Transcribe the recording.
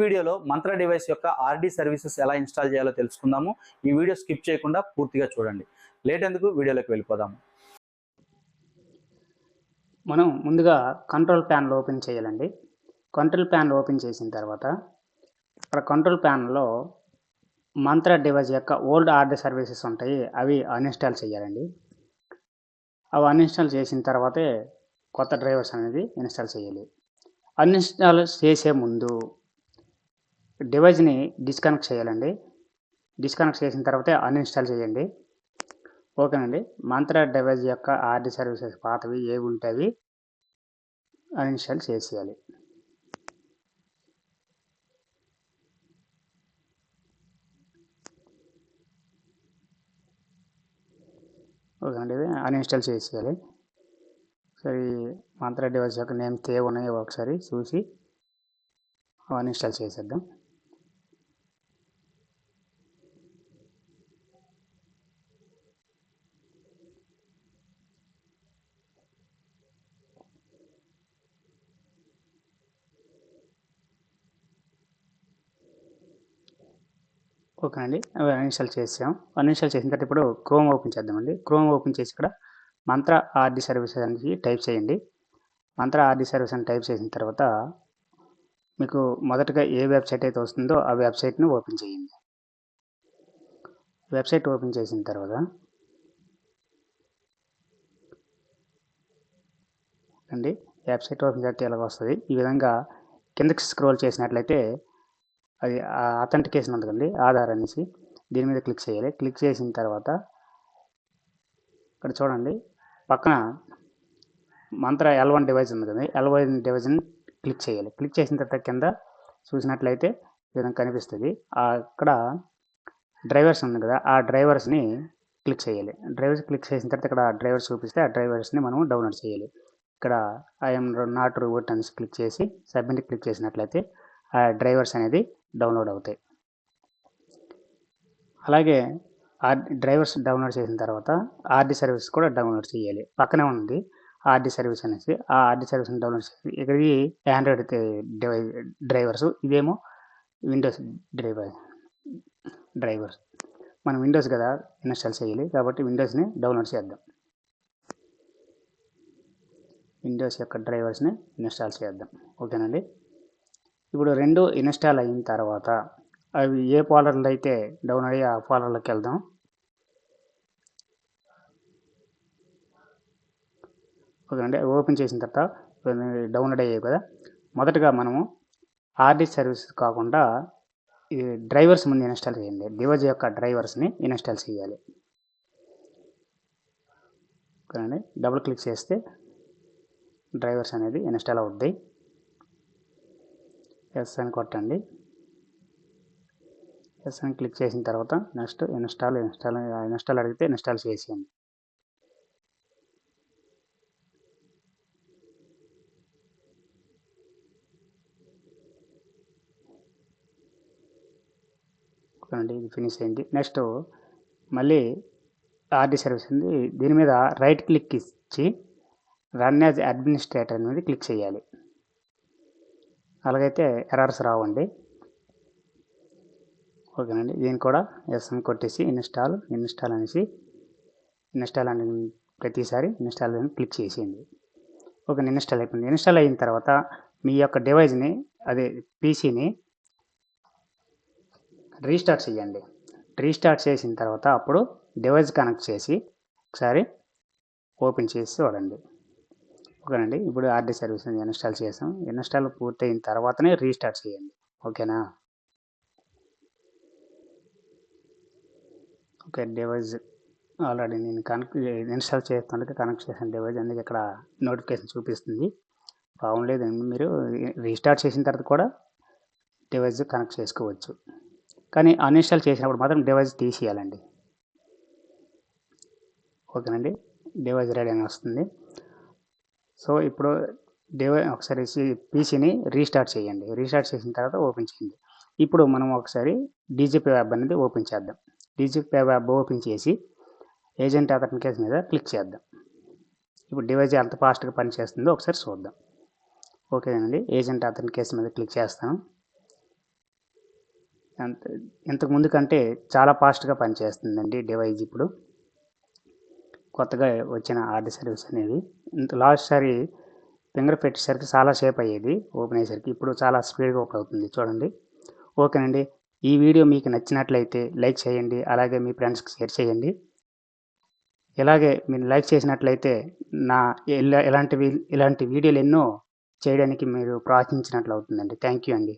వీడియోలో మంత్ర డివైస్ యొక్క RD services ఎలా ఇన్స్టాల్ చేయాలో తెలుసుకుందాము. ఈ వీడియో స్కిప్ చేయకుండా పూర్తిగా చూడండి. లేట్ ఎందుకు వీడియోలోకి వెళ్ళిపోదాము. మనం ముందుగా కంట్రోల్ ప్యానల్ ఓపెన్ చేయాలండి. కంట్రోల్ ప్యానల్ ఓపెన్ చేసిన తర్వాత ఇక్కడ కంట్రోల్ ప్యానల్లో మంత్ర డివైస్ యొక్క ఓల్డ్ ఆర్డి సర్వీసెస్ ఉంటాయి, అవి అన్ఇన్స్టాల్ చేయాలండి. అవి అన్ఇన్స్టాల్ చేసిన తర్వాతే కొత్త డ్రైవర్స్ అనేది ఇన్స్టాల్ చేయాలి. అన్ఇన్స్టాల్ చేసే ముందు డివైస్ని డిస్కనెక్ట్ చేయాలండి. డిస్కనెక్ట్ చేసిన తర్వాతే అన్ఇన్స్టాల్ చేయండి. ఓకేనండి. మంత్ర డివైస్ యొక్క ఆర్డి సర్వీసెస్ పాతవి ఏవి ఉంటే అవి అన్ఇన్స్టాల్ చేసేయాలి. ఓకేనండి, అన్ఇన్స్టాల్ చేసేయాలి. సరే, మంత్ర డివైస్ యొక్క నేమ్ ఏ ఉన్నాయో ఒకసారి చూసి అన్ఇన్స్టాల్ చేసేద్దాం. ఓకేనండి, అవి అన్ఇన్స్టాల్ చేసాం. అన్ఇన్స్టాల్ చేసిన తర్వాత ఇప్పుడు క్రోమ్ ఓపెన్ చేద్దామండి. క్రోమ్ ఓపెన్ చేసి ఇక్కడ మంత్ర ఆర్డి సర్వీసెస్ అని టైప్ చేయండి. మంత్ర ఆర్డి సర్వీస్ అని టైప్ చేసిన తర్వాత మీకు మొదటగా ఏ వెబ్సైట్ అయితే వస్తుందో ఆ వెబ్సైట్ని ఓపెన్ చేయండి. వెబ్సైట్ ఓపెన్ చేసిన తర్వాత అండి వెబ్సైట్ ఓపెన్ చేస్తే ఇలాగ వస్తుంది. ఈ విధంగా కిందకి స్క్రోల్ చేసినట్లయితే అది అథెంటికేషన్ ఉంది కదండి, ఆధార్ అనేసి దీని మీద క్లిక్ చేయాలి. క్లిక్ చేసిన తర్వాత ఇక్కడ చూడండి, పక్కన మంత్ర L1 డివైస్ ఉంది కదండి, L1 డివైస్ని క్లిక్ చేయాలి. క్లిక్ చేసిన తర్వాత కింద చూసినట్లయితే ఈ విధంగా కనిపిస్తుంది. అక్కడ డ్రైవర్స్ ఉంది కదా, ఆ డ్రైవర్స్ని క్లిక్ చేయాలి. డ్రైవర్స్ క్లిక్ చేసిన తర్వాత ఇక్కడ డ్రైవర్స్ చూపిస్తే ఆ డ్రైవర్స్ని మనం డౌన్లోడ్ చేయాలి. ఇక్కడ ఐఎమ్ నాట్ రోబోట్ అని క్లిక్ చేసి సబ్మిట్ క్లిక్ చేసినట్లయితే ఆ డ్రైవర్స్ అనేది డౌన్లోడ్ అవుతాయి. అలాగే ఆ డ్రైవర్స్ డౌన్లోడ్ చేసిన తర్వాత ఆర్డి సర్వీస్ కూడా డౌన్లోడ్ చేయాలి. పక్కనే ఉంది ఆర్డి సర్వీస్ అనేసి, ఆ ఆర్డి సర్వీస్ని డౌన్లోడ్ చేసి ఇక్కడికి ఆండ్రాయిడ్ డ్రైవర్స్, ఇదేమో విండోస్ డ్రైవర్స్. మనం విండోస్ కదా ఇన్స్టాల్ చేయాలి, కాబట్టి విండోస్ని డౌన్లోడ్ చేద్దాం. విండోస్ యొక్క డ్రైవర్స్ని ఇన్స్టాల్ చేద్దాం. ఓకేనండి. ఇప్పుడు రెండు ఇన్స్టాల్ అయిన తర్వాత అవి ఏ ఫోల్డర్లో అయితే డౌన్లోడ్ అయ్యి ఆ ఫోల్డర్లోకి వెళ్దాం. ఓకేనండి, ఓపెన్ చేసిన తర్వాత డౌన్లోడ్ అయ్యాయి కదా, మొదటగా మనము ఆర్డి సర్వీస్ కాకుండా ఈ డ్రైవర్స్ ముందు ఇన్స్టాల్ చేయండి. డివైస్ యొక్క డ్రైవర్స్ని ఇన్స్టాల్ చేయాలి. ఓకేనండి, డబుల్ క్లిక్ చేస్తే డ్రైవర్స్ అనేది ఇన్స్టాల్ అవుద్ది. ఎస్ అని కొట్టండి. ఎస్ అని క్లిక్ చేసిన తర్వాత నెక్స్ట్ ఇన్స్టాల్ అడిగితే ఇన్స్టాల్ చేసేయండి. ఓకేనండి, ఇది ఫినిష్ అయింది. నెక్స్ట్ మళ్ళీ ఆర్డి సర్వీస్ ఉంది, దీని మీద రైట్ క్లిక్ ఇచ్చి రన్ యాజ్ అడ్మినిస్ట్రేటర్ అనేది క్లిక్ చేయాలి. అలాగైతే ఎర్రర్స్ రావండి. ఓకేనండి, దీన్ని కూడా ఎస్ అని కొట్టేసి ఇన్స్టాల్ అనేసి ఇన్స్టాల్ అని ప్రతిసారి ఇన్స్టాల్ అని క్లిక్ చేసేయండి. ఓకే, ఇన్స్టాల్ అయిపోయింది. ఇన్స్టాల్ అయిన తర్వాత మీ యొక్క డివైస్ని, అదే పీసీని రీస్టార్ట్ చేయండి. రీస్టార్ట్ చేసిన తర్వాత అప్పుడు డివైస్ కనెక్ట్ చేసి ఒకసారి ఓపెన్ చేసి చూడండి. ఓకేనండి, ఇప్పుడు ఆర్డి సర్వీస్ ఇన్స్టాల్ చేసాం. ఇన్స్టాల్ పూర్తయిన తర్వాతనే రీస్టార్ట్ చేయండి. ఓకేనా? ఓకే, డివైస్ ఆల్రెడీ నేను ఇన్స్టాల్ చేస్తుంటే కనెక్ట్ చేసిన డివైస్ అనేది ఇక్కడ నోటిఫికేషన్ చూపిస్తుంది. బాగుండలేదండి, మీరు రీస్టార్ట్ చేసిన తర్వాత కూడా డివైస్ కనెక్ట్ చేసుకోవచ్చు. కానీ అన్ఇన్స్టాల్ చేసినప్పుడు మాత్రం డివైస్ తీసేయాలండి. ఓకేనండి, డివైస్ రెడీ అని వస్తుంది. సో ఇప్పుడు ఒకసారి పీసీని రీస్టార్ట్ చేయండి. రీస్టార్ట్ చేసిన తర్వాత ఓపెన్ చేయండి. ఇప్పుడు మనం ఒకసారి డీజీపీ వెబ్ అనేది ఓపెన్ చేద్దాం. డీజీపీ వెబ్ ఓపెన్ చేసి ఏజెంట్ అథెంటికేషన్ మీద క్లిక్ చేద్దాం. ఇప్పుడు డివైస్ ఎంత ఫాస్ట్గా పనిచేస్తుందో ఒకసారి చూద్దాం. ఓకేనండి, ఏజెంట్ అథెంటికేషన్ మీద క్లిక్ చేస్తాను. ఇంతకు ముందు కంటే చాలా ఫాస్ట్గా పనిచేస్తుందండి డివైస్ ఇప్పుడు. కొత్తగా వచ్చిన ఆర్డీ సర్వీస్ అనేది. లాస్ట్ సారి ఫింగర్ పెట్టేసరికి చాలా సేపు అయ్యేది ఓపెన్ అయ్యేసరికి. ఇప్పుడు చాలా స్పీడ్గా ఓపెన్ అవుతుంది చూడండి. ఓకేనండి. ఈ వీడియో మీకు నచ్చినట్లయితే లైక్ చేయండి. అలాగే మీ ఫ్రెండ్స్కి షేర్ చేయండి. ఇలాగే మీరు లైక్ చేసినట్లయితే నా ఇలాంటి వీడియోలు ఎన్నో చేయడానికి మీరు ప్రోత్సహించినట్లు అవుతుందండి. థ్యాంక్ యూ అండి.